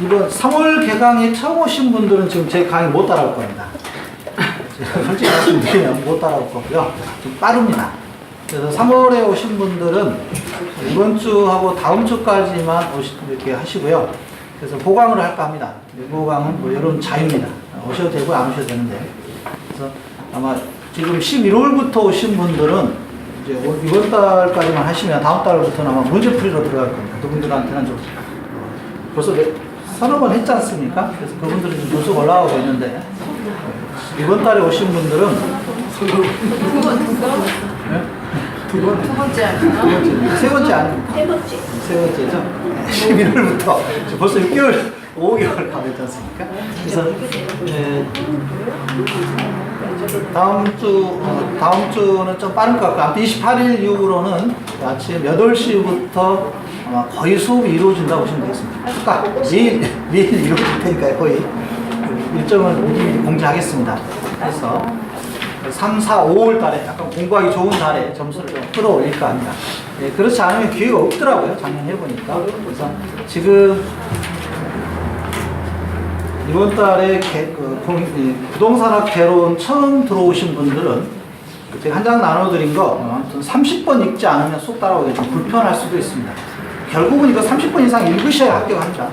이번 3월 개강에 처음 오신 분들은 지금 제 강의 못 따라올 겁니다. 솔직히 말씀드리면 못 따라올 거고요. 좀 빠릅니다. 그래서 3월에 오신 분들은 이번 주하고 다음 주까지만 이렇게 하시고요. 그래서 보강을 할까 합니다. 보강은 뭐 여러분 자유입니다. 오셔도 되고 안 오셔도 되는데. 그래서 아마 지금 11월부터 오신 분들은 이제 이번 달까지만 하시면 다음 달부터는 아마 문제풀이로 들어갈 겁니다. 그분들한테는 좀 벌써 서너 번 했지 않습니까? 그래서 그분들은 좀 계속 올라가고 있는데 이번 달에 오신 분들은 두 번째 아니에요? 세 번째 아닙니까? 세 번째죠. 11월부터 벌써 6개월, 5개월 가겠지 않습니까? 그래서 다음 주는 좀 빠른 것 같고 28일 이후로는 아침 8시부터 아마 거의 수업이 이루어진다고 보시면 되겠습니다. 그러니까 매일 이루어질 테니까 거의 일정을 미리 공지하겠습니다. 그래서 3, 4, 5월 달에 약간 공부하기 좋은 달에 점수를 좀 끌어올릴까 합니다. 예, 그렇지 않으면 기회가 없더라고요. 작년 해보니까. 그래서 지금 이번 달에 부동산학 개론 처음 들어오신 분들은 제가 한 장 나눠드린 거 아무튼 30번 읽지 않으면 수업 따라오기 좀 불편할 수도 있습니다. 결국은 이거 30번 이상 읽으셔야 합격합니다.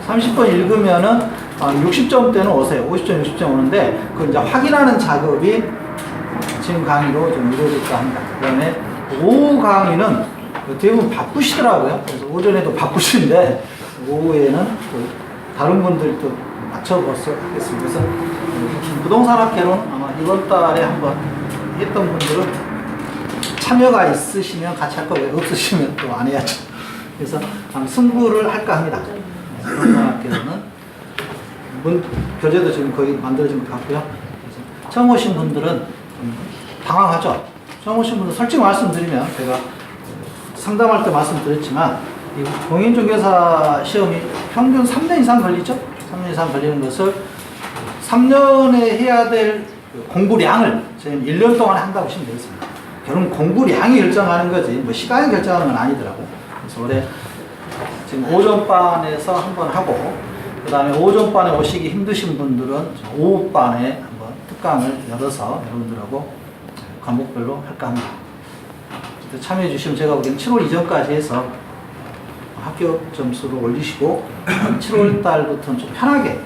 30번 읽으면은 60점대는 오세요. 50점, 60점 오는데 그 이제 확인하는 작업이 지금 강의로 좀 이루어질까 합니다. 그 다음에 오후 강의는 대부분 바쁘시더라고요. 그래서 오전에도 바쁘신데 오후에는 또 다른 분들도 맞춰보서 하겠습니다. 그래서 부동산학 개론 아마 이번 달에 한번 했던 분들은 참여가 있으시면 같이 할 거고요. 없으시면 또 안 해야죠. 그래서 승부를 할까 합니다. 부동산학 개론은 교재도 지금 거의 만들어진 것 같고요. 그래서 처음 오신 분들은 당황하죠. 처음 오신 분들 솔직히 말씀드리면 제가 상담할 때 말씀드렸지만 이 공인중개사 시험이 평균 3년 이상 걸리죠. 3년 이상 걸리는 것을 3년에 해야 될 공부량을 저희는 1년 동안 한다고 보시면 되겠습니다. 결국 공부량이 결정하는 거지 뭐 시간이 결정하는 건 아니더라고요. 그래서 올해 지금 오전반에서 한번 하고 그 다음에 오전반에 오시기 힘드신 분들은 오후반에 한번 특강을 열어서 여러분들하고 과목별로 할까 합니다. 참여해 주시면 제가 보기에는 7월 이전까지 해서 합격 점수를 올리시고 7월 달부터는 좀 편하게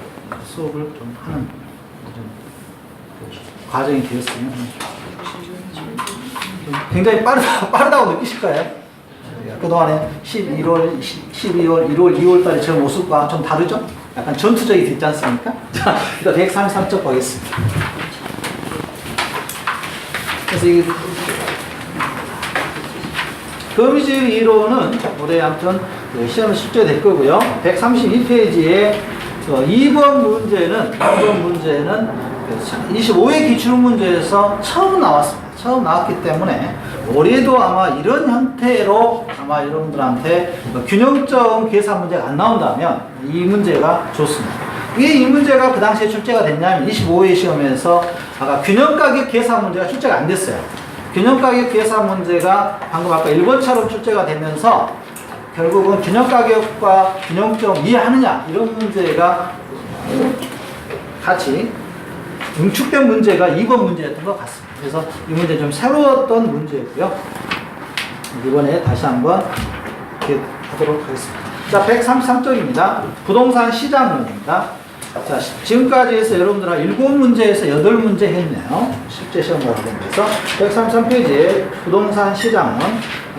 수업을 좀 하는 과정이 되었으면 굉장히 빠르다고 느끼실 거예요. 그동안에 11월, 12월, 1월, 2월 달에 저 모습과 좀 다르죠? 약간 전투적이 됐지 않습니까? 자, 일단 133쪽 보겠습니다. 그래서 이 거미줄 이론은 올해 아무튼 시험에 출제될 거고요. 132페이지에 2번 문제는 25회 기출문제에서 처음 나왔습니다. 처음 나왔기 때문에 올해도 아마 이런 형태로 아마 여러분들한테 균형점 계산 문제가 안 나온다면 이 문제가 좋습니다. 왜 이 문제가 그 당시에 출제가 됐냐면 25회 시험에서 아까 균형가격 계산 문제가 출제가 안 됐어요. 균형가격 계산 문제가 방금 아까 1번처럼 출제가 되면서 결국은 균형가격과 균형점 이해하느냐 이런 문제가 같이 응축된 문제가 2번 문제였던 것 같습니다. 그래서 이 문제 좀 새로웠던 문제고요. 이번에 다시 한번 이렇게 하도록 하겠습니다. 자, 133쪽입니다. 부동산 시장론입니다. 자, 지금까지 해서 여러분들은 7문제에서 8문제 했네요. 실제 시험과 관련돼서 133페이지에 부동산 시장은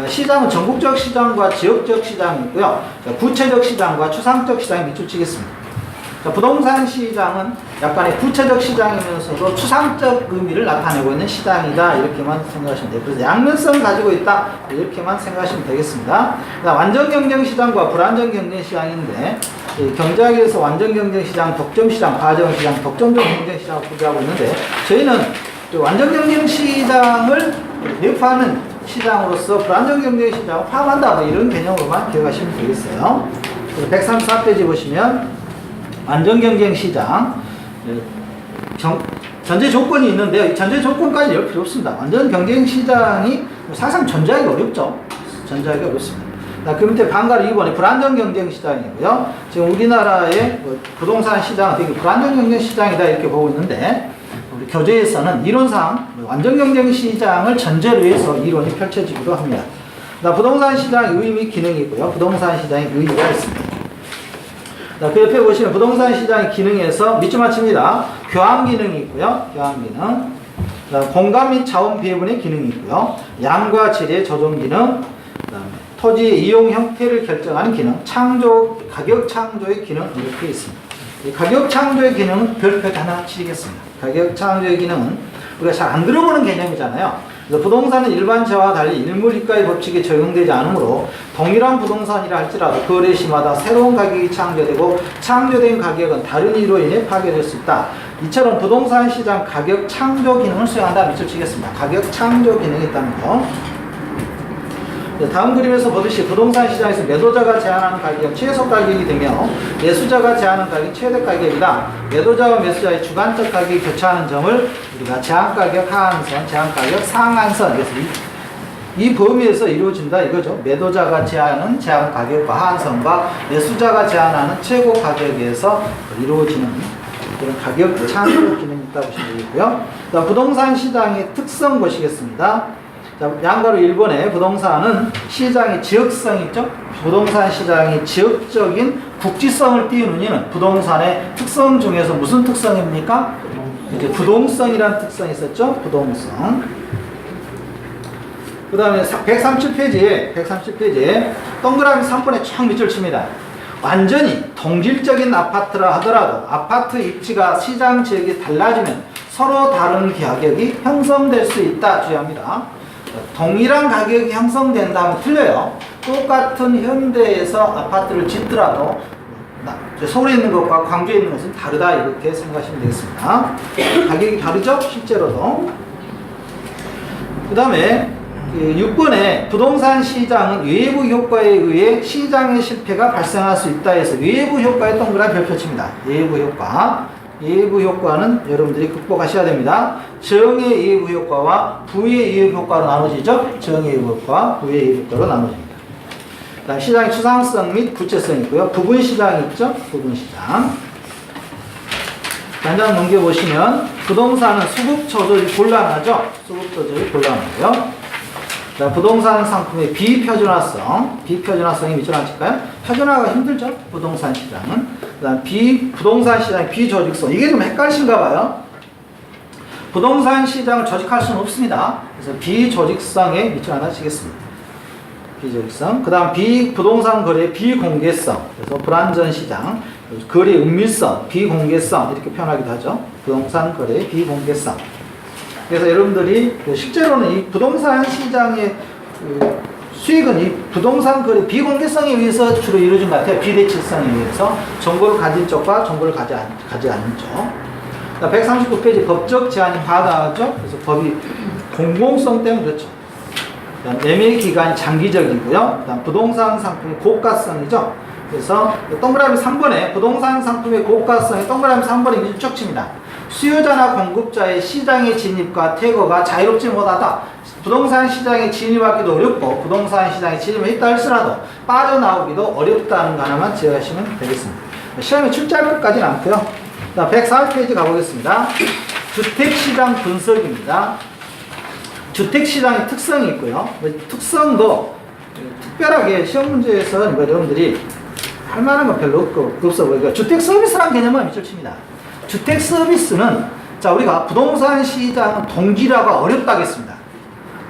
시장은 전국적 시장과 지역적 시장이고요. 구체적 시장과 추상적 시장이 밑줄치겠습니다. 자, 부동산 시장은 약간의 구체적 시장이면서도 추상적 의미를 나타내고 있는 시장이다 이렇게만 생각하시면 돼요. 그래서 양면성 가지고 있다 이렇게만 생각하시면 되겠습니다. 완전 경쟁 시장과 불완전 경쟁 시장인데 경제학에서 완전 경쟁 시장, 독점 시장, 과정 시장, 독점적 경쟁 시장을 구별하고 있는데 저희는 완전 경쟁 시장을 내포하는 시장으로서 불완전 경쟁 시장을 파악한다 뭐 이런 개념으로만 기억하시면 되겠어요. 134페이지 보시면 완전 경쟁 시장 전제 조건이 있는데요. 이 전제 조건까지 열 필요 없습니다. 완전 경쟁 시장이 사실상 존재하기 어렵죠. 존재하기 어렵습니다. 그 밑에 반가로 2번에 불안정 경쟁 시장이고요. 지금 우리나라의 부동산 시장은 되게 불안정 경쟁 시장이다 이렇게 보고 있는데 우리 교재에서는 이론상 완전 경쟁 시장을 전제로 해서 이론이 펼쳐지기도 합니다. 부동산 시장의 의의 및 기능이 있고요. 부동산 시장의 의의가 있습니다. 그 옆에 보시면 부동산 시장의 기능에서 밑줄 맞춥니다. 교환 기능이 있고요. 교환 기능. 공간 및 자원 배분의 기능이 있고요. 양과 질의 조정 기능. 그다음에 토지의 이용 형태를 결정하는 기능. 창조, 가격 창조의 기능 이렇게 있습니다. 이 가격 창조의 기능은 별표 하나 치겠습니다. 가격 창조의 기능은 우리가 잘 안 들어보는 개념이잖아요. 그래서 부동산은 일반차와 달리 일물이가의 법칙에 적용되지 않으므로 동일한 부동산이라 할지라도 거래 시마다 새로운 가격이 창조되고 창조된 가격은 다른 이유로 인해 파괴될 수 있다. 이처럼 부동산 시장 가격 창조 기능을 수행한다. 밑줄 치겠습니다. 가격 창조 기능이 있다는 거. 다음 그림에서 보듯이 부동산 시장에서 매도자가 제한하는 가격은 최소 가격이 되며 매수자가 제한하는 가격이 최대 가격이다. 매도자와 매수자의 주관적 가격이 교차하는 점을 우리가 제한가격 하한선, 제한가격 상한선, 그래서 이 범위에서 이루어진다 이거죠. 매도자가 제한하는 제한가격과 하한선과 매수자가 제한하는 최고 가격에서 이루어지는 그런 가격 창조 기능이 있다고 보시면 되고요. 부동산 시장의 특성 보시겠습니다. 자, 양가로 1번에 부동산은 시장의 지역성이 있죠. 부동산 시장이 지역적인 국지성을 띄우는 이유는 부동산의 특성 중에서 무슨 특성입니까? 이제 부동성이라는 특성이 있었죠. 부동성. 그 다음에 137페이지에 동그라미 3번에 쫙 밑줄 칩니다. 완전히 동질적인 아파트라 하더라도 아파트 입지가 시장 지역이 달라지면 서로 다른 가격이 형성될 수 있다 주의합니다. 동일한 가격이 형성된다면 틀려요. 똑같은 현대에서 아파트를 짓더라도 서울에 있는 것과 광주에 있는 것은 다르다 이렇게 생각하시면 되겠습니다. 가격이 다르죠? 실제로도. 그 다음에 6번에 부동산 시장은 외부 효과에 의해 시장의 실패가 발생할 수 있다 해서 외부 효과에 동그라미 별표 칩니다. 외부 효과. 예부 효과는 여러분들이 극복하셔야 됩니다. 정의 예부 효과와 부의 예부 효과로 나눠지죠. 정의 예부 효과, 부의 예부 효과로 나눠집니다. 그다음 시장의 추상성 및 구체성이 있고요. 부분 시장이 있죠. 부분 시장. 단장 넘겨보시면 부동산은 수급 조절이 곤란하죠. 수급 조절이 곤란하고요. 자, 부동산 상품의 비표준화성이 밑줄 안 칠까요? 표준화가 힘들죠. 부동산 시장은. 그다음 부동산 시장의 비조직성. 이게 좀 헷갈리신가 봐요. 부동산 시장을 조직할 수는 없습니다. 그래서 비조직성에 밑줄 하나 치겠습니다. 비조직성. 그다음 부동산 거래의 비공개성. 그래서 불안전 시장, 거래 은밀성, 비공개성 이렇게 표현하기도 하죠. 부동산 거래의 비공개성. 그래서 여러분들이 실제로는 이 부동산 시장의 수익은 이 부동산 거래 비공개성에 의해서 주로 이루어진 것 같아요. 비대칭성에 의해서 정보를 가진 쪽과 정보를 가지 않는 쪽. 139페이지 법적 제한이 과다하죠. 그래서 법이 공공성 때문에 그렇죠. 매매 기간이 장기적이고요. 그다음 부동산 상품의 고가성이죠. 그래서 동그라미 3번에 부동산 상품의 고가성에 동그라미 3번에 밑줄 쭉 칩니다. 수요자나 공급자의 시장의 진입과 퇴거가 자유롭지 못하다. 부동산 시장에 진입하기도 어렵고 부동산 시장에 진입을 했다 할지라도 빠져나오기도 어렵다는 거 하나만 기억하시면 되겠습니다. 시험에 출제할 것까지는 않고요. 140페이지 가보겠습니다. 주택시장 분석입니다. 주택시장의 특성이 있고요. 특성도 특별하게 시험 문제에서 여러분들이 할 만한 건 별로 없어 보이고 주택 서비스라는 개념을 밑줄 칩니다. 주택 서비스는 우리가 부동산 시장은 동질화가 어렵다고 했습니다.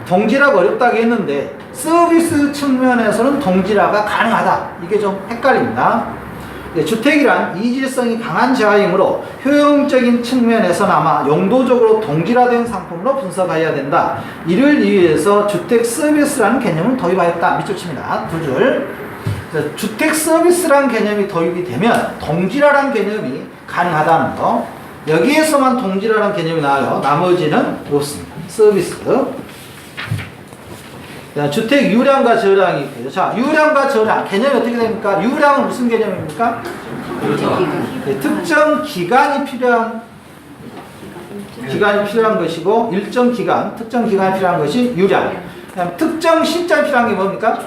동질화가 어렵다고 했는데 서비스 측면에서는 동질화가 가능하다. 이게 좀 헷갈립니다. 주택이란 이질성이 강한 재화이므로 효용적인 측면에서나마 용도적으로 동질화된 상품으로 분석해야 된다. 이를 위해서 주택 서비스라는 개념을 도입하였다. 밑줄 칩니다. 두 줄. 주택 서비스라는 개념이 도입이 되면 동질화라는 개념이 가능하다는 거. 여기에서만 동질화라는 개념이 나와요. 나머지는 없습니다. 서비스. 주택 유량과 저량이 있고요. 자, 유량과 저량 개념이 어떻게 됩니까? 유량은 무슨 개념입니까? 특정 기간이 필요한 것이고 일정 기간, 특정 기간이 필요한 것이 유량. 그다음 특정 시점이 필요한 게 뭡니까?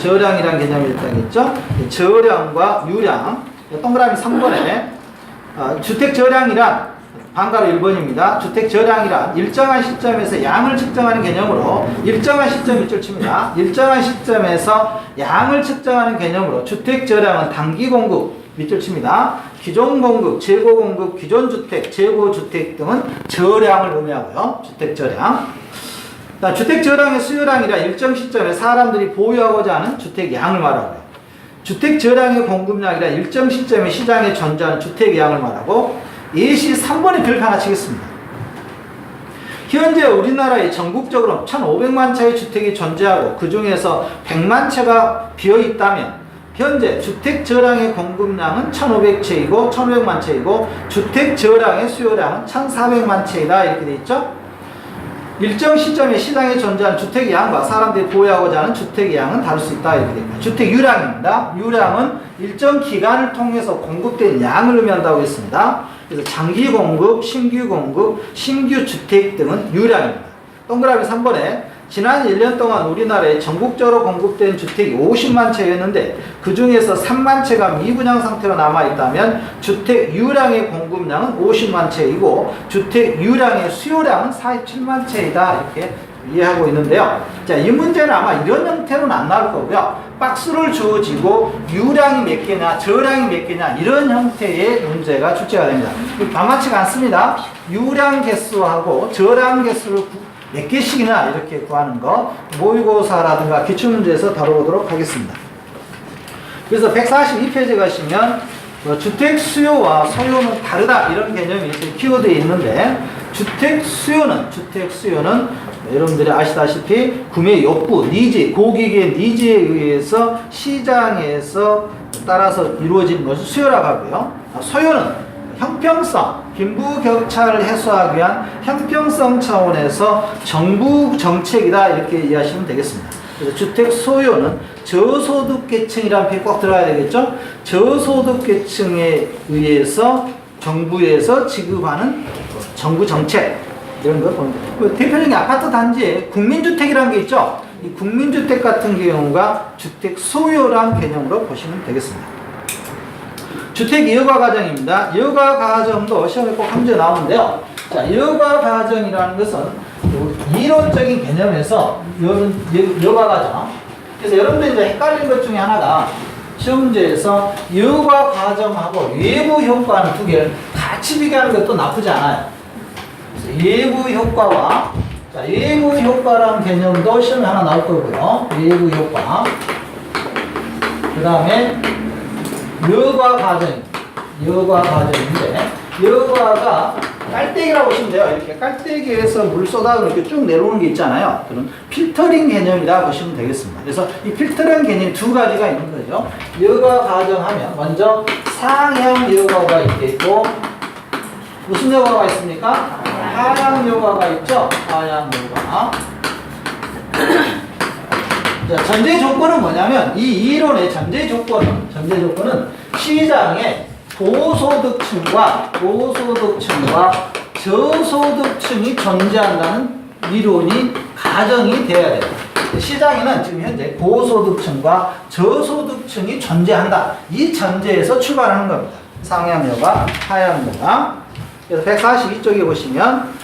저량이라는 개념이 있다겠죠? 저량과 유량. 동그라미 3번에 주택 저량이란 방가로 1번입니다. 주택 저량이란 일정한 시점에서 양을 측정하는 개념으로 일정한 시점 밑줄 칩니다. 일정한 시점에서 양을 측정하는 개념으로 주택 저량은 단기 공급 밑줄 칩니다. 기존 공급, 재고 공급, 기존 주택, 재고 주택 등은 저량을 의미하고요. 주택 저량. 주택 저량의 수요량이란 일정 시점에 사람들이 보유하고자 하는 주택 양을 말하고요. 주택 저량의 공급량이란 일정 시점에 시장에 존재하는 주택 양을 말하고 예시 3번에 별표 하나 치겠습니다. 현재 우리나라에 전국적으로 1,500만 채의 주택이 존재하고 그 중에서 100만 채가 비어 있다면 현재 주택 저량의 공급량은 1,500채이고 1,500만 채이고 주택 저량의 수요량은 1,400만 채이다 이렇게 돼 있죠. 일정 시점에 시장에 존재하는 주택의 양과 사람들이 보유하고자 하는 주택의 양은 다를 수 있다 이렇게 됩니다. 주택 유량입니다. 유량은 일정 기간을 통해서 공급된 양을 의미한다고 했습니다. 그래서 장기 공급, 신규 공급, 신규 주택 등은 유량입니다. 동그라미 3번에 지난 1년 동안 우리나라에 전국적으로 공급된 주택이 50만 채였는데 그 중에서 3만 채가 미분양 상태로 남아있다면 주택 유량의 공급량은 50만 채이고 주택 유량의 수요량은 47만 채이다 이렇게 이해하고 있는데요. 자, 이 문제는 아마 이런 형태로는 안 나올 거고요. 박스를 주어지고 유량이 몇 개냐, 저량이 몇 개냐 이런 형태의 문제가 출제가 됩니다. 만만치가 않습니다. 유량 개수하고 저량 개수를 몇 개씩이나 이렇게 구하는 거 모의고사라든가 기출문제에서 다뤄보도록 하겠습니다. 그래서 142페이지 가시면 주택 수요와 소요는 다르다 이런 개념이 키워드에 있는데 주택 수요는 여러분들이 아시다시피 구매 욕구, 니즈, 고객의 니즈에 의해서 시장에서 따라서 이루어지는 것을 수요라고 하고요. 소요는 형평성, 빈부격차를 해소하기 위한 형평성 차원에서 정부 정책이다 이렇게 이해하시면 되겠습니다. 그래서 주택 소요는 저소득계층이라는 표현이 꼭 들어가야 되겠죠? 저소득계층에 의해서 정부에서 지급하는 정부 정책 이런 거 보면 돼요. 대표적인 아파트 단지에 국민주택이라는 게 있죠? 이 국민주택 같은 경우가 주택 소요란 개념으로 보시면 되겠습니다. 주택 여가 과정입니다. 여가 과정도 시험에 꼭 한 문제 나오는데요. 자, 여가 과정이라는 것은 이론적인 개념에서 여가 과정. 그래서 여러분들이 이제 헷갈린 것 중에 하나가 시험 문제에서 여가 과정하고 외부 효과는 두 개를 같이 비교하는 것도 나쁘지 않아요. 그래서 외부 효과와 자, 외부 효과라는 개념도 시험에 하나 나올 거고요. 외부 효과. 그 다음에 여가 과정인데 여가가 깔때기라고 보시면 돼요. 이렇게 깔때기에서 물 쏟아서 이렇게 쭉 내려오는 게 있잖아요. 그런 필터링 개념이라 보시면 되겠습니다. 그래서 이 필터링 개념이 두 가지가 있는 거죠. 여가 과정 하면 먼저 상향 여가가 있고 무슨 여가가 있습니까? 하향 여가가 있죠. 하향 여가. 자, 전제 조건은 뭐냐면 이 이론의 전제 조건은 시장에 고소득층과 저소득층이 존재한다는 이론이 가정이 되어야 돼요. 시장에는 지금 현재 고소득층과 저소득층이 존재한다. 이 전제에서 출발하는 겁니다. 상향여가, 하향여가. 그래서 142쪽에 보시면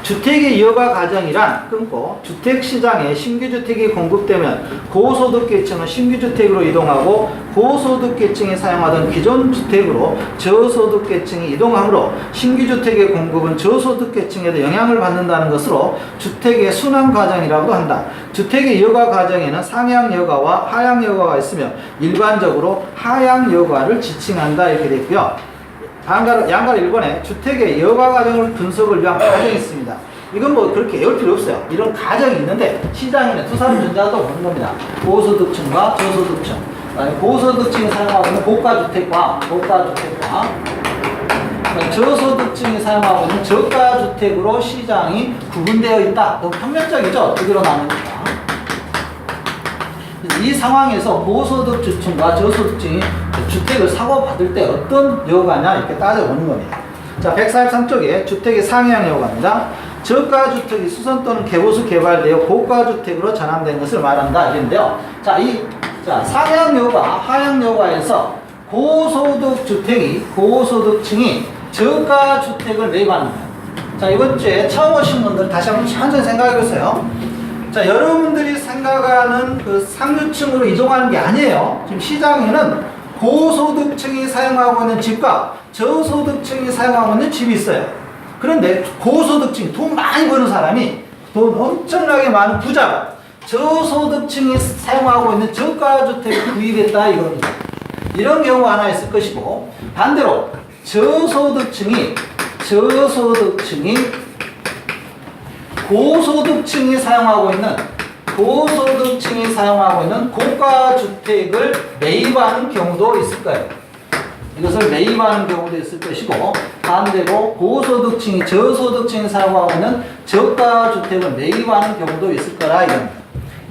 주택의 여가 과정이란 끊고 주택시장에 신규주택이 공급되면 고소득계층은 신규주택으로 이동하고 고소득계층이 사용하던 기존 주택으로 저소득계층이 이동하므로 신규주택의 공급은 저소득계층에도 영향을 받는다는 것으로 주택의 순환 과정이라고도 한다. 주택의 여가 과정에는 상향여가와 하향여가가 있으며 일반적으로 하향여가를 지칭한다 이렇게 되어 있고요. 양가로 1번에 주택의 여가 과정을 분석을 위한 과정이 있습니다. 이건 뭐 그렇게 외울 필요 없어요. 이런 과정이 있는데 시장에는 두 사람 존재하다고 보는 겁니다. 고소득층과 저소득층. 고소득층이 사용하고 있는 고가주택과 저소득층이 사용하고 있는 저가주택으로 시장이 구분되어 있다. 너무 평면적이죠? 두 개로 나눕니다. 이 상황에서 고소득층과 저소득층이 주택을 사고받을 때 어떤 여가냐 이렇게 따져보는 겁니다. 자, 143쪽에 주택의 상향 여가입니다. 저가주택이 수선 또는 개보수 개발되어 고가주택으로 전환된 것을 말한다. 이랬는데요. 자, 상향여가, 하향여가에서 고소득층이 저가주택을 매입하는 거예요. 자, 이번 주에 처음 오신 분들 다시 한번 천천히 생각해 보세요. 자, 여러분들이 생각하는 그 상류층으로 이동하는 게 아니에요. 지금 시장에는 고소득층이 사용하고 있는 집과 저소득층이 사용하고 있는 집이 있어요. 그런데 고소득층, 돈 많이 버는 사람이 돈 엄청나게 많은 부자가 저소득층이 사용하고 있는 저가주택을 구입했다 이겁니다. 이런 경우가 하나 있을 것이고, 반대로 저소득층이 고소득층이 사용하고 있는 고가주택을 매입하는 경우도 있을 거예요. 이것을 매입하는 경우도 있을 것이고, 반대로 고소득층이 저소득층이 사용하고 있는 저가주택을 매입하는 경우도 있을 거라 이겁니다.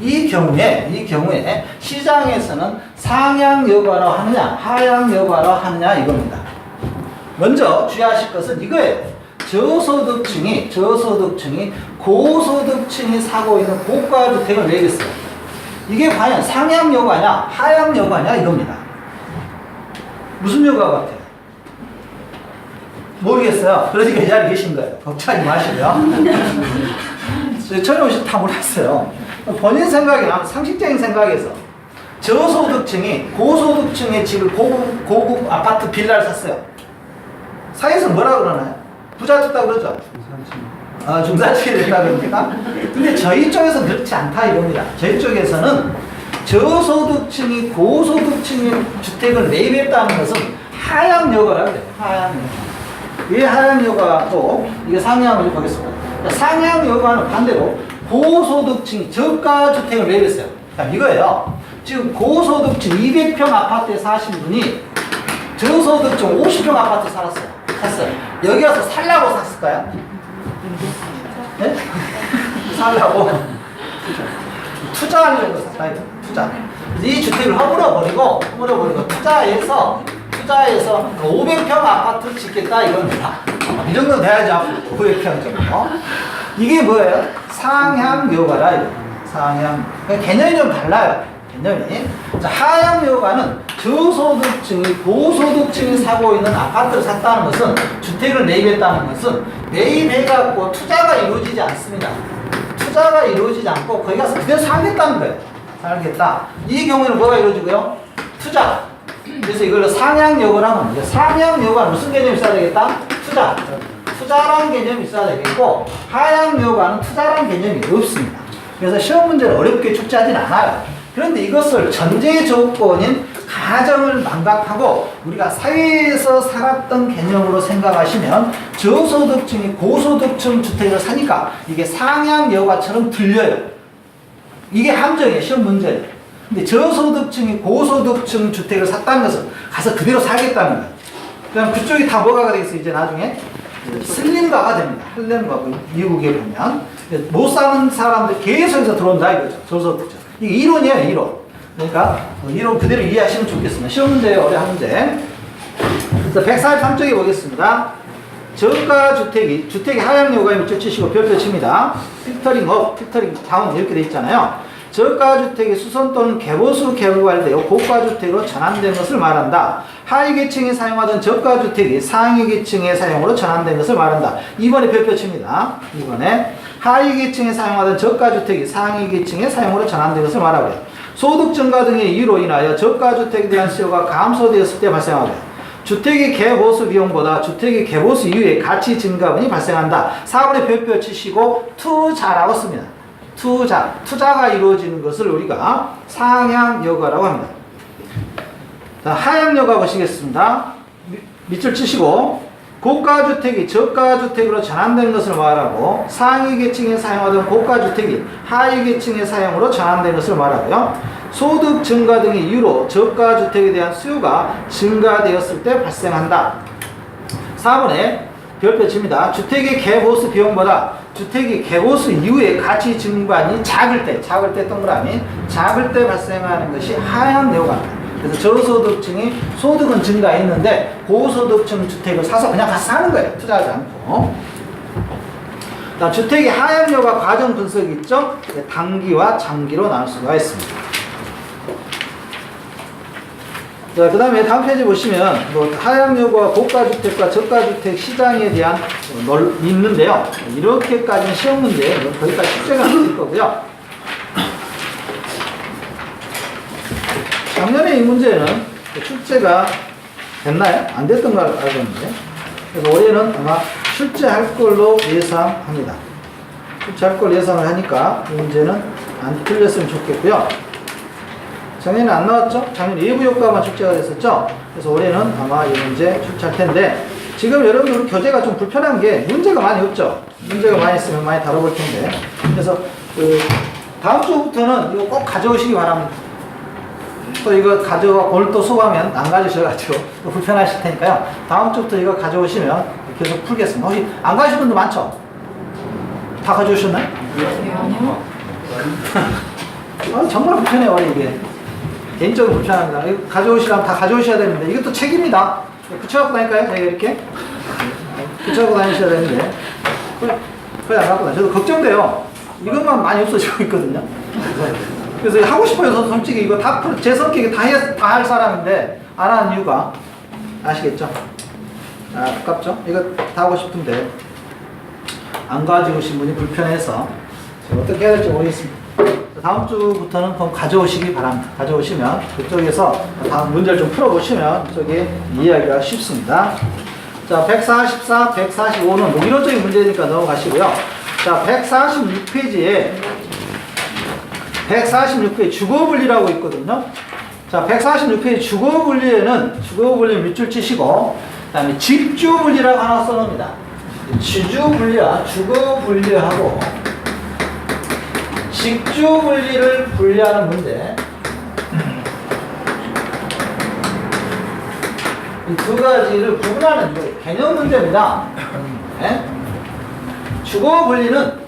이 경우에 시장에서는 상향여가로 하느냐 하향여가로 하느냐 이겁니다. 먼저 주의하실 것은 이거예요. 저소득층이 고소득층이 사고 있는 고가주택을 매입했어요. 이게 과연 상향여가냐 하향여가냐 이겁니다. 무슨 여가 같아요? 모르겠어요. 그러니까 이 자리에 계신 거예요. 걱정하지 마시고요. 처음에 오실 다 몰랐어요. 본인 생각이나 상식적인 생각에서 저소득층이 고소득층의 집을 고급 아파트 빌라를 샀어요. 사회에서 뭐라 그러나요? 부자 됐다 그러죠? 중산층이 됐다 그럽니까? 근데 저희 쪽에서는 그렇지 않다 이겁니다. 저희 쪽에서는 저소득층이 고소득층의 주택을 매입했다는 것은 하향여가라고 해요. 하향여가. 왜 하향여가고 이게 상향을 보겠습니다. 상향여가는 반대로 고소득층이 저가주택을 매입했어요. 이거예요. 지금 고소득층 200평 아파트에 사신 분이 저소득층 50평 아파트 샀어요. 여기 와서 살라고 샀을까요? 네? 살라고 투자하려고 샀다. 투자. 이 주택을 허물어버리고 투자해서 500평 아파트를 짓겠다 이겁니다. 이 정도 돼야죠. 500평 정도. 이게 뭐예요? 상향여가라 이거. 개념이 좀 달라요. 자, 하향여가는 저소득층이 고소득층이 사고 있는 아파트를 샀다는 것은, 주택을 매입했다는 것은 매입해갖고 투자가 이루어지지 않습니다. 투자가 이루어지지 않고 거기 가서 그대로 살겠다는 거예요. 살겠다. 이 경우에는 뭐가 이루어지고요? 투자. 그래서 이걸로 상향여가라고 합니다. 상향여가는 무슨 개념이 있어야 되겠다? 투자라는 개념이 있어야 되겠고, 하향여가는 투자라는 개념이 없습니다. 그래서 시험 문제를 어렵게 출제하진 않아요. 그런데 이것을 전제 조건인 가정을 망각하고 우리가 사회에서 살았던 개념으로 생각하시면 저소득층이 고소득층 주택을 사니까 이게 상향여가처럼 들려요. 이게 함정이에요. 시험 문제는. 근데 저소득층이 고소득층 주택을 샀다는 것은 가서 그대로 살겠다는 거예요. 그럼 그쪽이 다 뭐가 되겠어요? 이제 나중에 슬림가가 됩니다. 슬림가 미국에 보면 못 사는 사람들 계속해서 들어온다 이거죠. 저소득층. 이게 이론이에요, 이론. 그러니까 이론 그대로 이해하시면 좋겠습니다. 시험 문제예요, 어려운 문제. 그래서 143쪽에 보겠습니다. 주택이 하향여가에 밑줄 치시고 별표 칩니다. 필터링 업, 필터링 다운 이렇게 돼 있잖아요. 저가주택이 수선 또는 개보수 개발되어 고가주택으로 전환된 것을 말한다. 하위계층이 사용하던 저가주택이 상위계층의 사용으로 전환된 것을 말한다. 2번에 별표 칩니다. 2번에 하위계층이 사용하던 저가주택이 상위계층의 사용으로 전환된 것을 말하고요. 소득 증가 등의 이유로 인하여 저가주택에 대한 수요가 감소되었을 때 발생하고요. 주택의 개보수 비용보다 주택의 개보수 이후에 가치 증가분이 발생한다. 4번에 별표 치시고 투자라고 씁니다. 투자가 이루어지는 것을 우리가 상향여가라고 합니다. 자, 하향여가 보시겠습니다. 밑줄 치시고 고가주택이 저가주택으로 전환된 것을 말하고 상위계층에 사용하던 고가주택이 하위계층의 사용으로 전환된 것을 말하고요. 소득 증가 등의 이유로 저가주택에 대한 수요가 증가되었을 때 발생한다. 4번에 별표 칩니다. 주택의 개보수 비용보다 주택이 개보수 이후에 가치 증반이 작을 때 동그라미 작을 때 발생하는 것이 하향여가입니다. 그래서 저소득층이 소득은 증가했는데 고소득층 주택을 사서 그냥 가서 사는 거예요. 투자하지 않고. 다음 주택의 하향료가 과정 분석이 있죠. 단기와 장기로 나눌 수가 있습니다. 자, 그 다음에 다음 페이지 보시면 뭐 하향료가 고가주택과 저가주택 시장에 대한 있는데요. 이렇게까지는 시험 문제, 거기까지 숙제가 안 될 거고요. 작년에 이 문제는 출제가 됐나요? 안 됐던 걸 알고 있는데, 그래서 올해는 아마 출제할 걸로 예상합니다. 출제할 걸 예상을 하니까 이 문제는 안 틀렸으면 좋겠고요. 작년에 안 나왔죠? 작년 일부 효과만 출제가 됐었죠? 그래서 올해는 아마 이 문제 출제할 텐데, 지금 여러분들 교재가 좀 불편한 게 문제가 많이 없죠? 문제가 많이 있으면 많이 다뤄볼 텐데. 그래서 다음 주부터는 이거 꼭 가져오시기 바랍니다. 또 이거 가져와 오늘 또 수업하면 안 가져오셔가지고 또 불편하실 테니까요. 다음 주부터 이거 가져오시면 계속 풀겠습니다. 혹시 안 가신 분도 많죠? 다 가져오셨나요? 아니요. 정말 불편해요, 이게. 개인적으로 불편합니다. 이거 가져오시려면 다 가져오셔야 되는데, 이것도 책입니다. 붙여갖고 다닐까요? 제가 이렇게? 붙여갖고 다니셔야 되는데. 거의 안 갖고 다녀요. 저도 걱정돼요. 이것만 많이 없어지고 있거든요. 그래서 하고 싶어요. 저도 솔직히 이거 제 성격이 다 할 사람인데, 안 하는 이유가, 아시겠죠? 아깝죠? 이거 다 하고 싶은데, 안 가지고 오신 분이 불편해서, 제가 어떻게 해야 될지 모르겠습니다. 다음 주부터는 좀 가져오시기 바랍니다. 가져오시면 그쪽에서 다음 문제를 좀 풀어보시면 그쪽에 이해하기가 쉽습니다. 자, 144, 145는 노기론적인 문제니까 넘어가시고요. 자, 146페이지에 146페이지 주거분리라고 있거든요. 자, 146페이지 주거분리에는 주거분리 밑줄 치시고, 그 다음에 집주분리라고 하나 써놓습니다. 주주분리와 주거분리하고 직주분리를 분리하는 문제. 이 두 가지를 구분하는 개념 문제입니다. 네? 주거분리는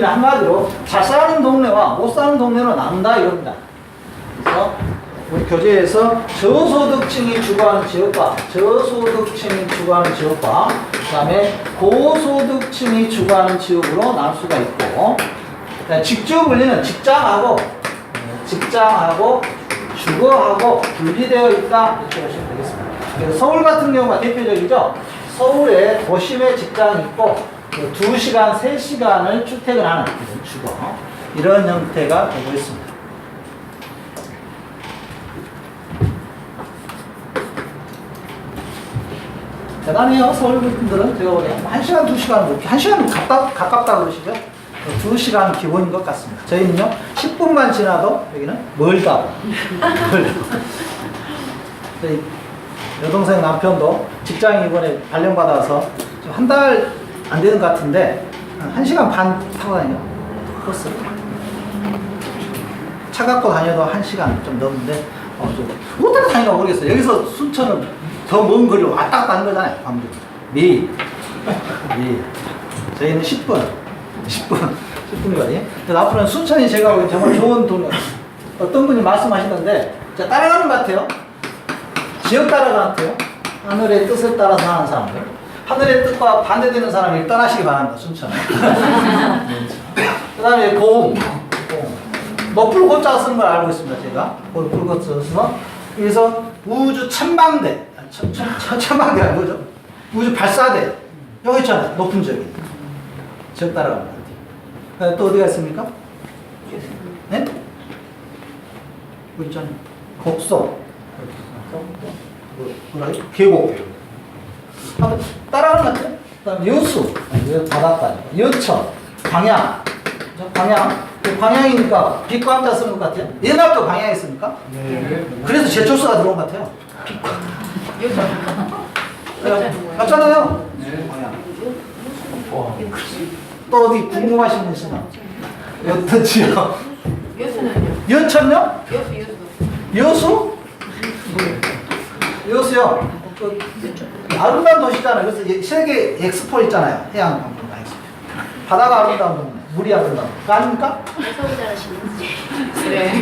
한마디로 잘 사는 동네와 못 사는 동네로 나눈다 이겁니다. 그래서 우리 교재에서 저소득층이 주거하는 지역과 저소득층이 주거하는 지역과 그 다음에 고소득층이 주거하는 지역으로 나눌 수가 있고, 직주분리는 직장하고 주거하고 분리되어 있다 이렇게 보시면 되겠습니다. 그래서 서울 같은 경우가 대표적이죠. 서울에 도심에 직장이 있고 2시간, 3시간을 출퇴근하는 주거, 이런 형태가 되고 있습니다. 대단해요. 서울 분들은 제가 보기엔 1시간, 2시간, 1시간 가깝다 그러시죠? 2시간 기본인 것 같습니다. 저희는요, 10분만 지나도 여기는 멀다고. 저희 여동생 남편도 직장이 이번에 발령받아서 한 달 안 되는 것 같은데, 1시간 반 타고 다녀요. 버스. 차 갖고 다녀도 1시간 좀 넘는데, 어떻게 다니나 모르겠어요. 여기서 순천은 더 먼 거리로 왔다 갔다 하는 거잖아요. 밤중. 매일. 저희는 10분 거리. 그래서 앞으로는 순천이 제가 보기엔 정말 좋은 동네. 어떤 분이 말씀하시던데, 제가 따라가는 것 같아요. 지역 따라가는 것 같아요. 하늘의 뜻을 따라서 하는 사람들. 하늘의 뜻과 반대되는 사람이 떠나시기 바랍니다, 순천은. 그 다음에 고음. 높을 고자 쓰는 걸 알고 있습니다, 제가. 높을 고 써서. 그래서 우주 천방대. 천방대 아니고 뭐죠? 우주 발사대. 여기 있잖아요, 높은 지역이. 지역 따라갑니다. 또 어디가 있습니까? 네? 여기 있잖아요. 곡성. 계곡. 따라가는 것 같아요. 그 다음에 여수. 바닷가. 여천. 광양. 광양이니까 빛과 함자 쓰는 것 같아요. 옛날부터 광양에 있습니까? 네. 그래서 제초수가 들어온 것 같아요. 맞잖아요. 네. 광양. 또 어디 궁금하신 분 있으나? 어떤 지역? 여수는요? 여천요? 여수. 여수요? 아름다운 도시잖아요. 그래서 세계 엑스포 있잖아요. 해양 엑스포. 바다가 아름다운 동네, 물이 아름다운 동네. 아닙니까? 서울 잘하시는지. 그래.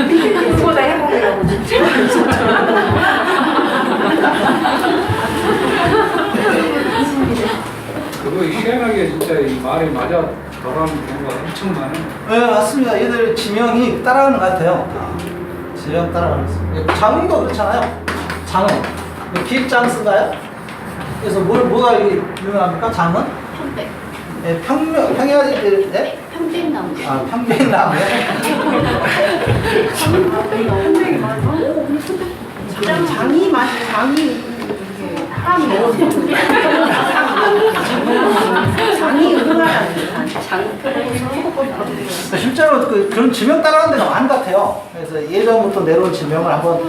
그거보다 행복이라고 진짜. 그거 희한하게 진짜 이 말이 맞아 저런 경우가 엄청 많아요. 네, 맞습니다. 얘들 지명이 따라가는 것 같아요. 지명 따라가는 거. 장은도 그렇잖아요. 장은. 기장스인가요? 그래서 뭐가 유명합니까? 장은? 편백. 네, 평야지, 네? 편백나무. 아, 평백나무. 편백이 많아. 장이 많이 장이 사람이 먹어서 장이 흥하라는 장. 실제로 그런 지명 따라가는 데가 많은 것 같아요. 그래서 예전부터 내려온 지명을 한번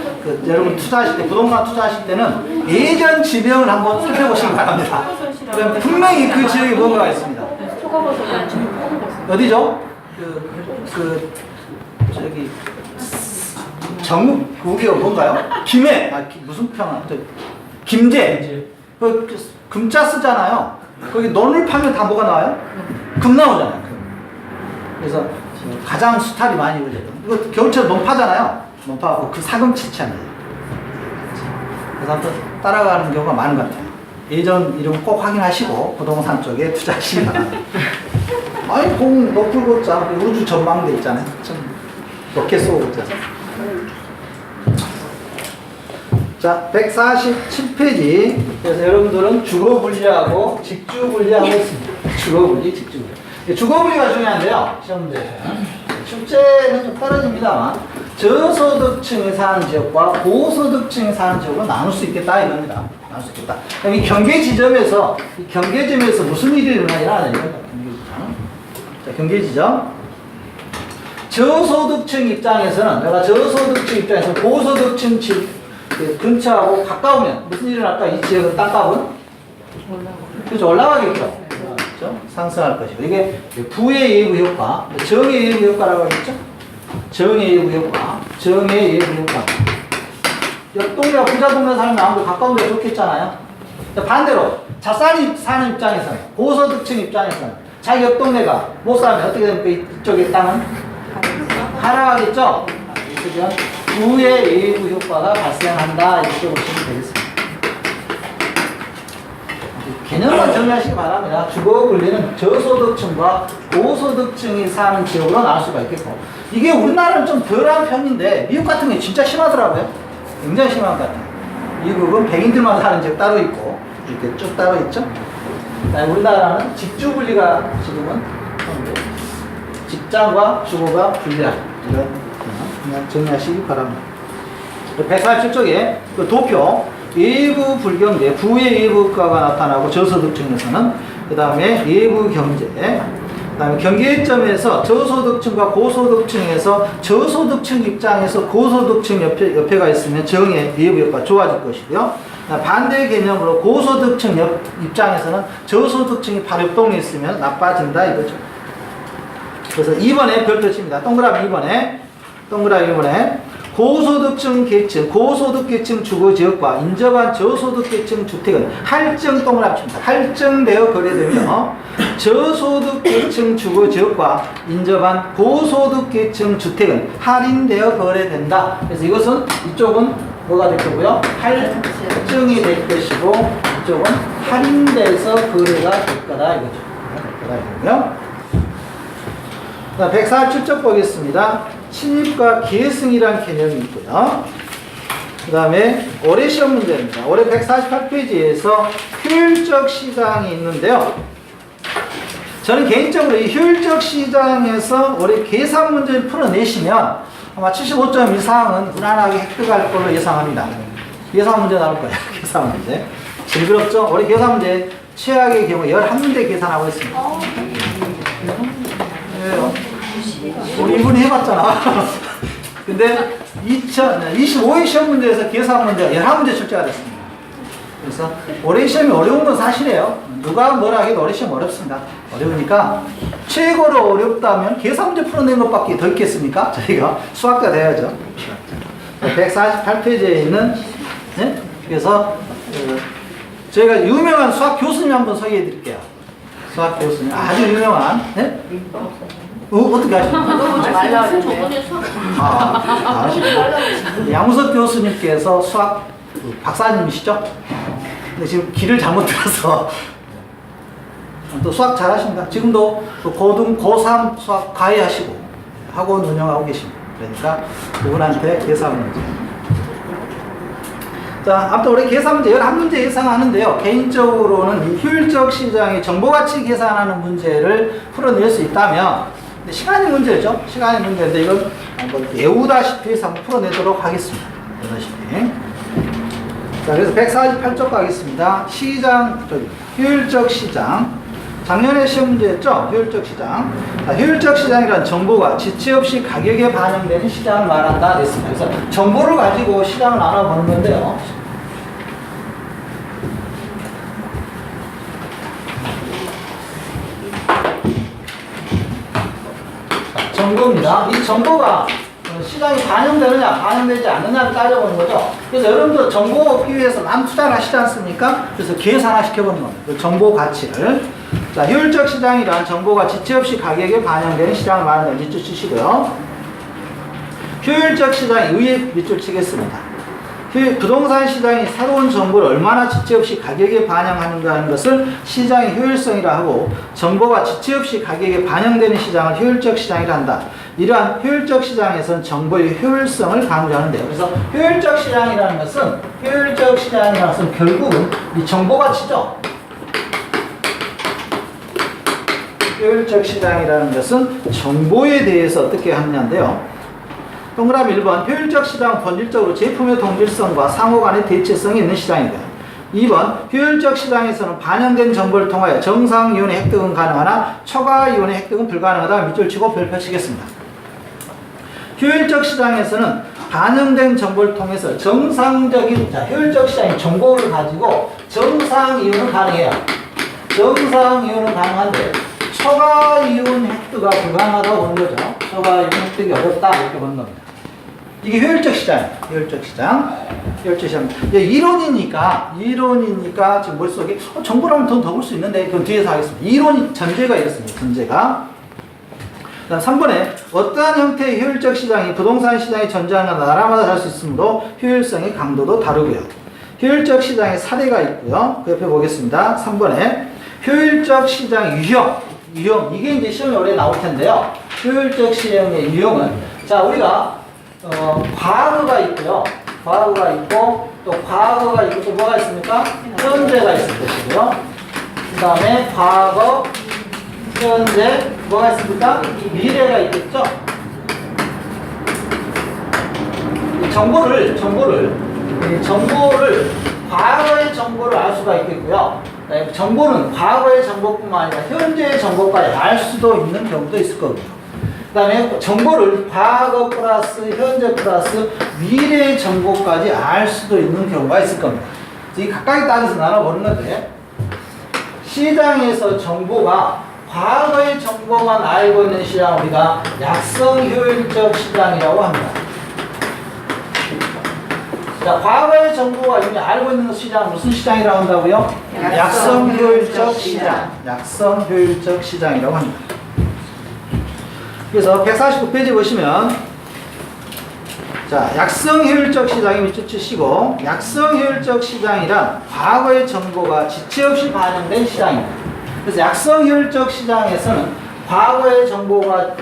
여러분 투자하실 때, 부동산 투자하실 때는 예전 지명을 한번 살펴보시기 바랍니다. 그럼 분명히 그 지역에 뭔가가 있습니다. 어디죠? 저기 정읍 그게 뭔가요? 김해 무슨 평화? 김제. 금자 쓰잖아요. 거기 논을 파면 다 뭐가 나와요? 금 나오잖아요. 그래서 가장 수탈이 많이 이루어져요. 이거 겨울철 논 파잖아요. 논 파고 그 사금 치잖아요. 그래서 한번 따라가는 경우가 많은 것 같아요. 예전 이름 꼭 확인하시고 부동산 쪽에 투자하시기 바랍니다. 아니 공 높을 곳자 우주 전망대 있잖아요. 좀 로켓 쏘고 있잖아요. 자, 147페이지. 그래서 여러분들은 주거 분리하고 직주 분리하고 있습니다. 주거 분리, 직주 분리. 주거 분리가 중요한데요. 시험 문제. 출제는 좀 떨어집니다만 저소득층이 사는 지역과 고소득층이 사는 지역으로 나눌 수 있겠다 이겁니다. 나눌 수 있겠다. 그럼 이 경계 지점에서 무슨 일이 일어나냐 이겁니다. 자, 경계 지점. 저소득층 입장에서는 내가 저소득층 입장에서 고소득층 집 근처하고 가까우면 무슨 일이 날까? 이 지역의 땅값은 그렇죠, 올라가겠죠. 그렇죠? 상승할 것이고 이게 부의 예부 효과, 정의 예부 효과라고 하겠죠. 정의 예부 효과, 정의 예부 효과. 옆 동네가 부자 동네 살면 아무래도 가까운 데가 좋겠잖아요. 반대로 자산이 사는 입장에서는 고소득층 입장에서는 자기 옆 동네가 못 살면 어떻게 됩니까? 이쪽의 땅은 하락하겠죠. 그죠? 부의 예부 효과가 발생한다 이렇게 보시면 되겠습니다. 개념만 정리하시기 바랍니다. 주거 분리는 저소득층과 고소득층이 사는 지역으로 나올 수가 있겠고 이게 우리나라는 좀 덜한 편인데 미국 같은 게 진짜 심하더라고요. 굉장히 심한 것 같아요. 미국은 백인들만 사는 지역 따로 있고 이렇게 쭉 따로 있죠. 우리나라는 직주 분리가 지금은 직장과 주거가 분리하죠. 그냥 정리하시기 바랍니다. 147쪽에 그 도표 예부 불경제 부의 예부가가 나타나고 저소득층에서는 그 다음에 예부 경제 그 다음에 경계점에서 저소득층과 고소득층에서 저소득층 입장에서 고소득층 옆에가 있으면 정의 예부 효과가 좋아질 것이고요. 반대 개념으로 고소득층 입장에서는 저소득층이 바로 옆 동네에 있으면 나빠진다 이거죠. 그래서 2번에 별표 칩니다. 동그라미 2번에 고소득층 계층, 고소득 계층 주거지역과 인접한 저소득 계층 주택은 할증 동그라미 칩니다. 할증되어 거래되며 저소득 계층 주거지역과 인접한 고소득 계층 주택은 할인되어 거래된다. 그래서 이것은 이쪽은 뭐가 될 거고요? 할증이 될 것이고 이쪽은 할인돼서 거래가 될 거다 이거죠. 될 거다 이거고요. 147쪽 보겠습니다. 침입과 계승이라는 개념이 있고요. 그 다음에 올해 시험 문제입니다. 올해 148페이지에서 효율적 시장이 있는데요. 저는 개인적으로 이 효율적 시장에서 올해 계산 문제를 풀어내시면 아마 75점 이상은 무난하게 획득할 걸로 예상합니다. 계산 문제 나올 거예요. 계산 문제. 징그럽죠? 올해 계산 문제 최악의 경우 11문제 계산하고 있습니다. 우리 이분이 해봤잖아. 근데 2025회 시험 문제에서 계산 문제가 11문제 출제가 됐습니다. 그래서 올해 시험이 어려운 건 사실이에요. 누가 뭐라 해도 올해 시험 어렵습니다. 어려우니까 최고로 어렵다면 계산 문제 풀어낸 것밖에 더 있겠습니까? 저희가 수학자 돼야죠. 148페이지에 있는 네? 그래서 저희가 유명한 수학 교수님 한번 소개해 드릴게요. 수학 교수님 아주 유명한 네? 어떻게 하십니까? 양우석 교수님께서 수학 박사님이시죠? 근데 지금 길을 잘못 들어서 또 수학 잘하십니다. 지금도 또 고등, 고3 수학 과외하시고 학원 운영하고 계십니다. 그러니까 그분한테 계산 문제. 자, 아무튼 우리 계산 문제 11문제 예상하는데요. 개인적으로는 이 효율적 시장의 정보가치 계산하는 문제를 풀어낼 수 있다면, 시간이 문제죠. 시간이 문제인데 이건 한번 외우다시피 해서 한번 풀어내도록 하겠습니다. 외우다시피. 자, 그래서 148쪽 가겠습니다. 시장, 효율적 시장. 작년에 시험 문제였죠? 효율적 시장. 자, 효율적 시장이란 정보가 지체 없이 가격에 반영되는 시장을 말한다. 됐습니다. 그래서 정보를 가지고 시장을 나눠보는 건데요. 정보입니다. 이 정보가 시장이 반영되느냐, 반영되지 않느냐를 따져보는 거죠. 그래서 여러분도 정보 얻기 위해서 많은 투자를 하시지 않습니까? 그래서 계산화 시켜보는 겁니다. 그 정보 가치를. 자, 효율적 시장이란 정보가 지체 없이 가격에 반영되는 시장을 말하는 밑줄 치시고요. 효율적 시장에 의의 밑줄 치겠습니다. 부동산 시장이 새로운 정보를 얼마나 지체 없이 가격에 반영하는가 하는 것을 시장의 효율성이라 하고, 정보가 지체 없이 가격에 반영되는 시장을 효율적 시장이라 한다. 이러한 효율적 시장에서는 정보의 효율성을 강조하는데요. 그래서 효율적 시장이라는 것은 결국은 이 정보 가치죠. 효율적 시장이라는 것은 정보에 대해서 어떻게 하느냐인데요. 동그라미 1번, 효율적 시장은 본질적으로 제품의 동질성과 상호 간의 대체성이 있는 시장이다. 2번, 효율적 시장에서는 반영된 정보를 통하여 정상 이온의 획득은 가능하나 초과 이온의 획득은 불가능하다. 밑줄 치고 별표 치겠습니다. 효율적 시장에서는 반영된 정보를 통해서 정상적인, 효율적 시장의 정보를 가지고 정상 이온은 가능해요. 정상 이온은 가능한데 초과 이온 획득가 불가능하다고 보는 거죠. 초과 이온 획득이 어렵다 이렇게 보는 겁니다. 이게 효율적 시장이에요. 효율적 시장. 이론이니까 지금 머릿속에 정보라면 더 볼 수 있는데 그건 뒤에서 하겠습니다. 이론 전제가 이렇습니다. 전제가. 그다음 3번에 어떠한 형태의 효율적 시장이 부동산 시장이 존재하는 나라마다 다를 수 있으므로 효율성의 강도도 다르고요. 효율적 시장의 사례가 있고요. 그 옆에 보겠습니다. 3번에 효율적 시장 유형. 이게 이제 시험에 원래 나올 텐데요. 효율적 시장의 유형은, 자, 우리가 과거가 있고요. 과거가 있고, 또 과거가 있고, 또 뭐가 있습니까? 현재가 있을 것이고요. 그 다음에 과거, 현재, 뭐가 있습니까? 미래가 있겠죠? 이 정보를, 과거의 정보를 알 수가 있겠고요. 정보는 과거의 정보뿐만 아니라 현재의 정보까지 알 수도 있는 경우도 있을 거고요. 그 다음에 정보를 과거 플러스 현재 플러스 미래의 정보까지 알 수도 있는 경우가 있을 겁니다. 이 각각에 따라서 나눠보는 건데, 시장에서 정보가 과거의 정보만 알고 있는 시장을 우리가 약성효율적 시장이라고 합니다. 자, 과거의 정보가 이미 알고 있는 시장 무슨 시장이라고 한다고요? 약성효율적 시장. 약성효율적 시장이라고 합니다. 그래서 149페이지 보시면, 자, 약성효율적 시장이 밑줄 치시고, 약성효율적 시장이란 과거의 정보가 지체 없이 반영된 시장입니다. 그래서 약성효율적 시장에서는 과거의 정보가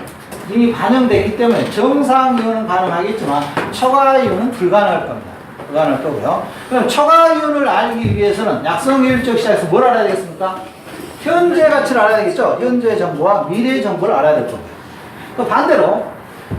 이미 반영되기 때문에 정상 이온은 가능하겠지만 초과 이온은 불가능할 겁니다. 불가능할 거고요. 그럼 초과 이온을 알기 위해서는 약성효율적 시장에서 뭘 알아야 되겠습니까? 현재 가치를 알아야 되겠죠? 현재 정보와 미래의 정보를 알아야 될 거고요. 또 반대로,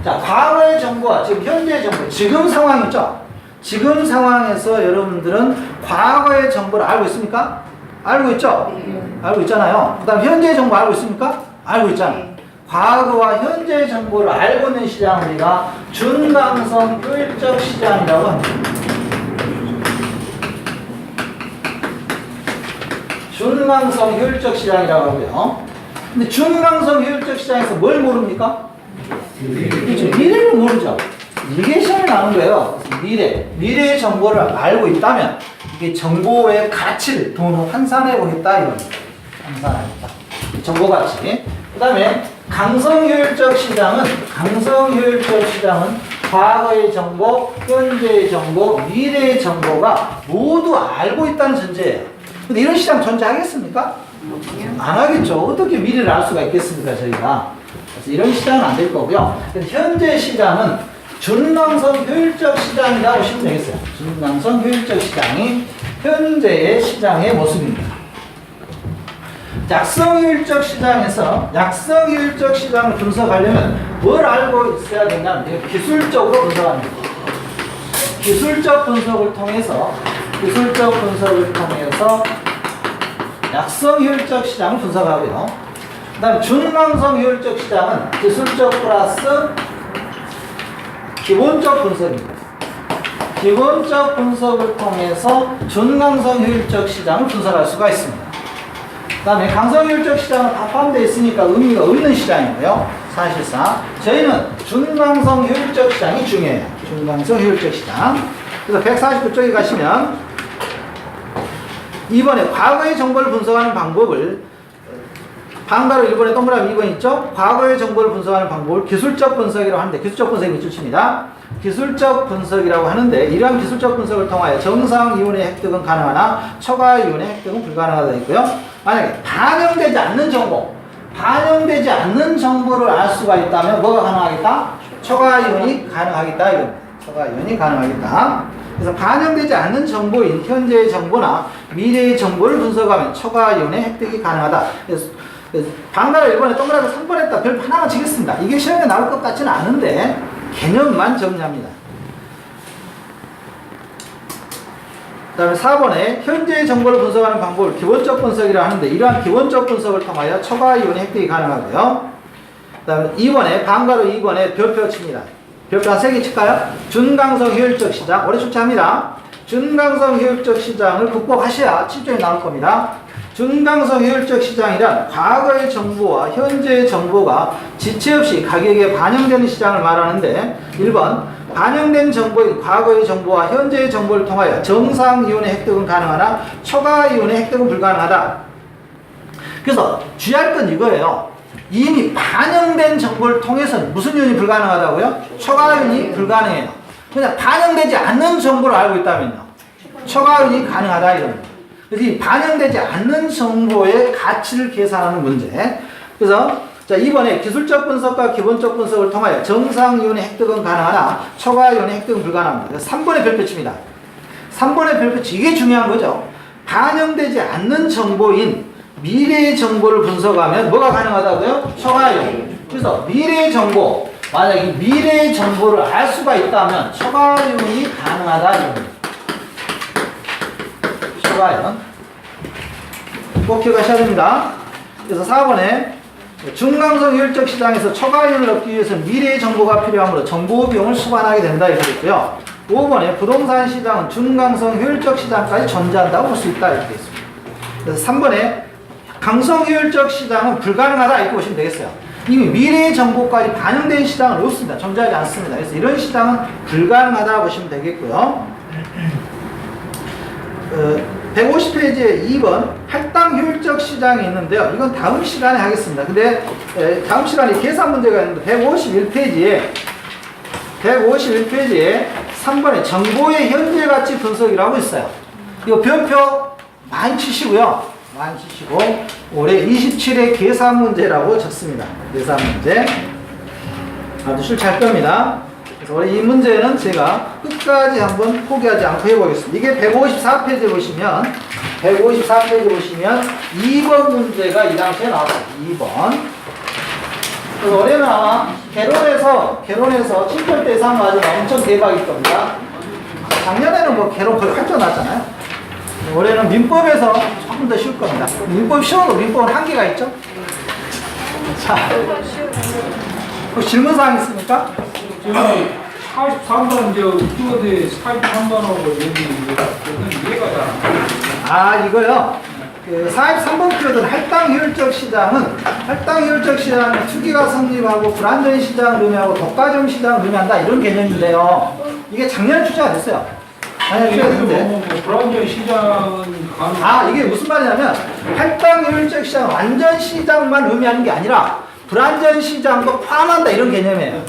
자, 과거의 정보와 지금 현재의 정보, 지금 상황이죠? 지금 상황에서 여러분들은 과거의 정보를 알고 있습니까? 알고 있죠? 알고 있잖아요. 그 다음 현재의 정보 알고 있습니까? 알고 있잖아요. 과거와 현재의 정보를 알고 있는 시장을 우리가 준강성 효율적 시장이라고 합니다. 준강성 효율적 시장이라고 하고요. 근데 준강성 효율적 시장에서 뭘 모릅니까? 미래를 모르죠. 이게 시험에 나오는 거예요. 미래의 정보를 알고 있다면 이게 정보의 가치를 돈으로 환산해 보겠다 이겁니다. 환산하겠다. 정보 가치. 그 다음에 강성효율적 시장은 과거의 정보, 현재의 정보, 미래의 정보가 모두 알고 있다는 전제예요. 근데 이런 시장 존재하겠습니까? 안 하겠죠. 어떻게 미래를 알 수가 있겠습니까, 저희가. 그래서 이런 시장은 안 될 거고요. 현재 시장은 준강성 효율적 시장이라고 보시면 되겠어요. 준강성 효율적 시장이 현재의 시장의 모습입니다. 약성 효율적 시장에서 약성 효율적 시장을 분석하려면 뭘 알고 있어야 되냐면 기술적으로 분석합니다. 기술적 분석을 통해서 약성 효율적 시장을 분석하고요. 그 다음에 준강성 효율적 시장은 기술적 플러스 기본적 분석입니다. 기본적 분석을 통해서 준강성 효율적 시장을 분석할 수가 있습니다. 그 다음에 강성 효율적 시장은 다 포함되어 있으니까 의미가 없는 시장이고요. 사실상 저희는 준강성 효율적 시장이 중요해요. 준강성 효율적 시장. 그래서 149쪽에 가시면 이번에 과거의 정보를 분석하는 방법을 방가로 1번에 동그라미 2번 있죠? 과거의 정보를 분석하는 방법을 기술적 분석이라고 하는데 기술적 분석이 밑줄칩니다. 기술적 분석이라고 하는데 이러한 기술적 분석을 통하여 정상 이온의 획득은 가능하나 초과 이온의 획득은 불가능하다 있고요. 만약에 반영되지 않는 정보를 알 수가 있다면 뭐가 가능하겠다? 초과 이온이 가능하겠다 이겁니다. 초과 이온이 가능하겠다. 그래서 반영되지 않는 정보인 현재의 정보나 미래의 정보를 분석하면 초과 이온의 획득이 가능하다. 그래서 방가로 1번에 동그라미 3번에다 별 하나만 치겠습니다. 이게 시험에 나올 것 같지는 않은데 개념만 정리합니다. 그 다음에 4번에 현재의 정보를 분석하는 방법을 기본적 분석이라 하는데 이러한 기본적 분석을 통하여 초과 이온의 획득이 가능하고요. 그 다음에 2번에 방가로 2번에 별표 칩니다. 별표 한 3개 칠까요? 준강성 효율적 시장 오래 출제합니다. 준강성 효율적 시장을 극복하셔야 7점이 나올 겁니다. 준강성 효율적 시장이란 과거의 정보와 현재의 정보가 지체 없이 가격에 반영되는 시장을 말하는데 1번 반영된 정보인 과거의 정보와 현재의 정보를 통하여 정상 이온의 획득은 가능하나 초과 이온의 획득은 불가능하다. 그래서 주의할 건 이거예요. 이미 반영된 정보를 통해서는 무슨 이온이 불가능하다고요? 초과 이온이 불가능해요. 그냥 반영되지 않는 정보를 알고 있다면요. 초과 이온이 가능하다 이겁니다. 그래서 이 반영되지 않는 정보의 가치를 계산하는 문제. 그래서 자 이번에 기술적 분석과 기본적 분석을 통하여 정상 이온의 획득은 가능하나 초과 이온의 획득은 불가능합니다. 그래서 3번의 별표치입니다. 3번의 별표치 이게 중요한 거죠. 반영되지 않는 정보인 미래의 정보를 분석하면 뭐가 가능하다고요? 초과 이온. 그래서 미래의 정보 만약 이 미래의 정보를 알 수가 있다면 초과 이온이 가능하다 이겁니다. 초과이온 꼭 기억하셔야 됩니다. 그래서 4번에 중강성 효율적 시장에서 초과이온을 얻기 위해서는 미래의 정보가 필요하므로 정보 비용을 수반하게 된다 이렇게 있고요. 5번에 부동산 시장은 중강성 효율적 시장까지 존재한다고 볼 수 있다 이렇게 있습니다. 그래서 3번에 강성 효율적 시장은 불가능하다 이렇게 보시면 되겠어요. 이미 미래의 정보까지 반영된 시장은 없습니다. 존재하지 않습니다. 그래서 이런 시장은 불가능하다 보시면 되겠고요. 150페이지에 2번 할당 효율적 시장이 있는데요. 이건 다음 시간에 하겠습니다. 근데 다음 시간에 계산 문제가 있는데 151페이지에 3번에 정보의 현재 가치 분석이라고 있어요. 이거 별표 많이 치시고요. 많이 치시고 올해 27회 계산 문제라고 적습니다. 계산 문제 아주 출제할 겁니다. 그래서 이 문제는 제가 끝까지 한번 포기하지 않고 해보겠습니다. 이게 154페이지 보시면 2번 문제가 이 당시에 나왔어요. 2번. 그래서 올해는 아마 개론에서 7절 대상 맞으면 엄청 대박일 겁니다. 작년에는 뭐 개론 거의 8점 나왔잖아요. 올해는 민법에서 조금 더 쉬울 겁니다. 민법 쉬워도 민법은 한계가 있죠? 자, 혹시 질문사항 있습니까? 43번 키워드에 43번하고 이해가 잘 안 돼요. 아 이거요. 그 43번 키워드는 할당 효율적 시장은 투기가 성립하고 불안전 시장을 의미하고 독과점 시장을 의미한다 이런 개념인데요. 이게 작년에 출제가 됐어요. 작년에 출제가 됐는데 불안전 시장은 아 이게 무슨 말이냐면 할당 효율적 시장은 완전 시장만 의미하는 게 아니라 불안전 시장도 포함한다 이런 개념이에요.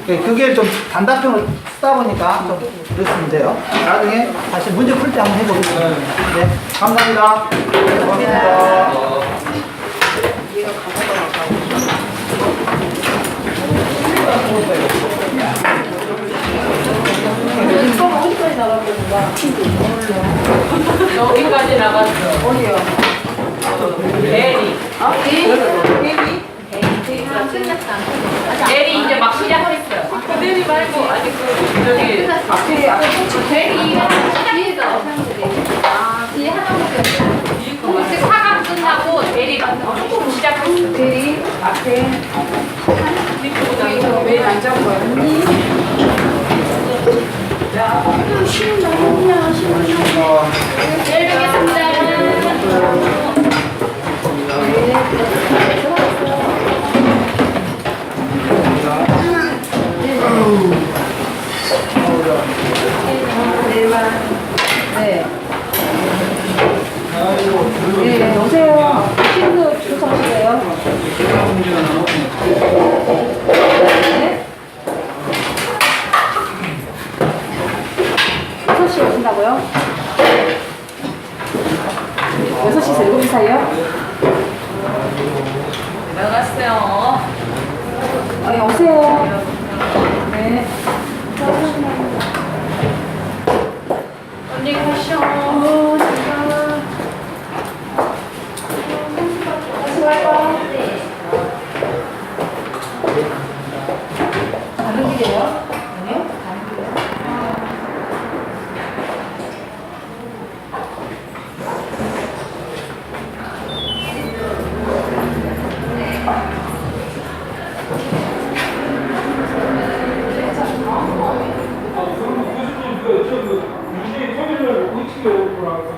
네. 그게 좀 단답형을 쓰다 보니까 좀 그러시면 돼요. 나중에 다시 문제 풀 때 한번 해보겠습니다. 네, 감사합니다. 네, 고맙습니다. 얘가 가져가라고. 수업 어디까지 나가는 거야? 여기까지 나갔어. 어디요? 대리. 아, 대리? 대리 이제 막 시작했어요. 그 대리 말고 아니 그 저기 앞에, 앞에 대리가 뒤에 하나밖에 없어요. 이제 사강 끝나고 대리가 시작했어. 대리, 앞에. 이거 왜 안 잡은 거야? 내일 뵙겠습니다. 네. 네, 오세요. 친구 주소하시래요. 네? 6시 오신다고요? 6시에서 7시 사이요? 나갔어요. 네, 오세요. 네. 언니 가셔. 다른 길이에요? 네? 다른 길이에요? 유진이 토요일날 일찍 오라고.